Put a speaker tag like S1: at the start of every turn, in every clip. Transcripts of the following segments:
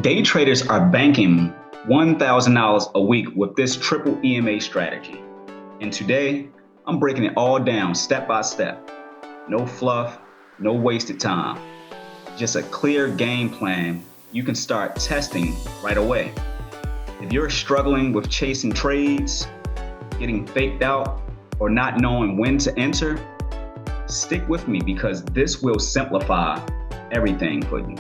S1: Day traders are banking $1,000 a week with this triple EMA strategy. And today, I'm breaking it all down step by step. No fluff, no wasted time. Just a clear game plan you can start testing right away. If you're struggling with chasing trades, getting faked out, or not knowing when to enter, stick with me because this will simplify everything for you.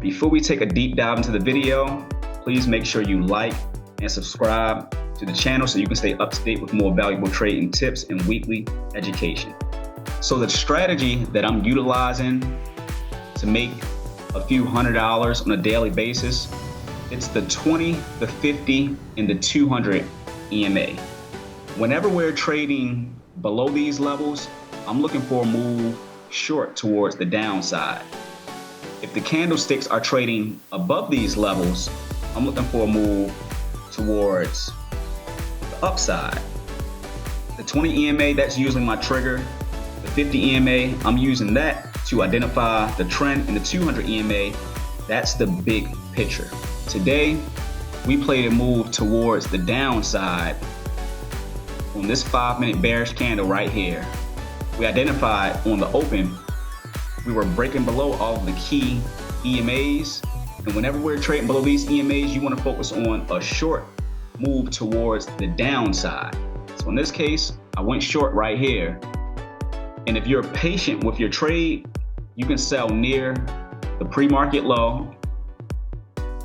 S1: Before we take a deep dive into the video, please make sure you like and subscribe to the channel so you can stay up to date with more valuable trading tips and weekly education. So the strategy that I'm utilizing to make a few $100s on a daily basis, it's the 20, the 50, and the 200 EMA. Whenever we're trading below these levels, I'm looking for a move short towards the downside. If the candlesticks are trading above these levels, I'm looking for a move towards the upside. The 20 EMA, that's usually my trigger. The 50 EMA, I'm using that to identify the trend. And the 200 EMA, that's the big picture. Today, we played a move towards the downside on this 5-minute bearish candle right here. We identified on the open we were breaking below all of the key EMAs. And whenever we're trading below these EMAs, you want to focus on a short move towards the downside. So in this case, I went short right here. And if you're patient with your trade, you can sell near the pre-market low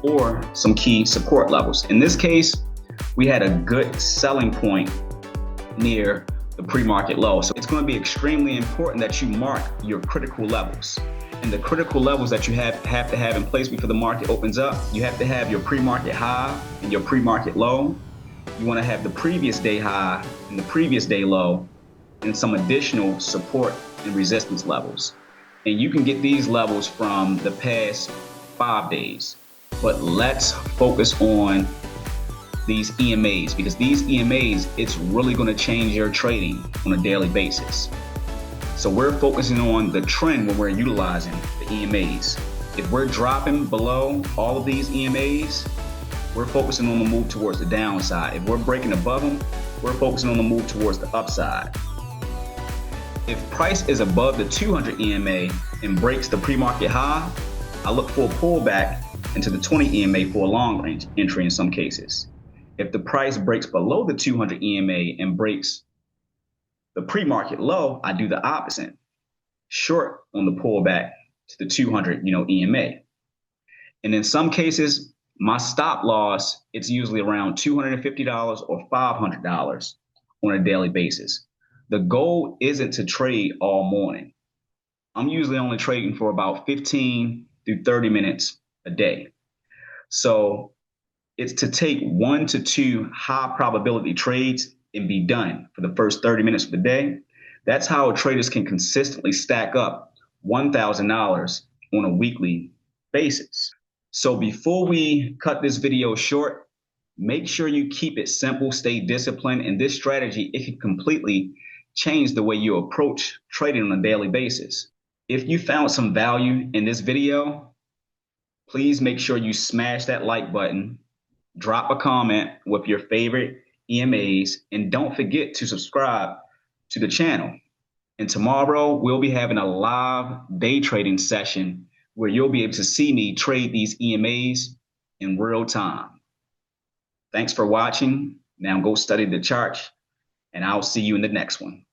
S1: or some key support levels. In this case, we had a good selling point near the pre-market low. So it's going to be extremely important that you mark your critical levels. And the critical levels that you have to have in place before the market opens up, you have to have your pre-market high and your pre-market low. You want to have the previous day high and the previous day low and some additional support and resistance levels. And you can get these levels from the past 5 days. But let's focus on these EMAs, because these EMAs, it's really going to change your trading on a daily basis. So we're focusing on the trend when we're utilizing the EMAs. If we're dropping below all of these EMAs, we're focusing on the move towards the downside. If we're breaking above them, we're focusing on the move towards the upside. If price is above the 200 EMA and breaks the pre-market high, I look for a pullback into the 20 EMA for a long range entry in some cases. If the price breaks below the 200 EMA and breaks the pre-market low, I do the opposite. Short on the pullback to the 200 EMA. And in some cases, my stop loss, it's usually around $250 or $500 on a daily basis. The goal isn't to trade all morning. I'm usually only trading for about 15 through 30 minutes a day. So it's to take 1 to 2 high probability trades and be done for the first 30 minutes of the day. That's how traders can consistently stack up $1,000 on a weekly basis. So before we cut this video short, make sure you keep it simple, stay disciplined, and this strategy, it can completely change the way you approach trading on a daily basis. If you found some value in this video, please make sure you smash that like button. Drop a comment with your favorite EMAs, and don't forget to subscribe to the channel. And tomorrow we'll be having a live day trading session where you'll be able to see me trade these EMAs in real time. Thanks for watching. Now go study the chart, and I'll see you in the next one.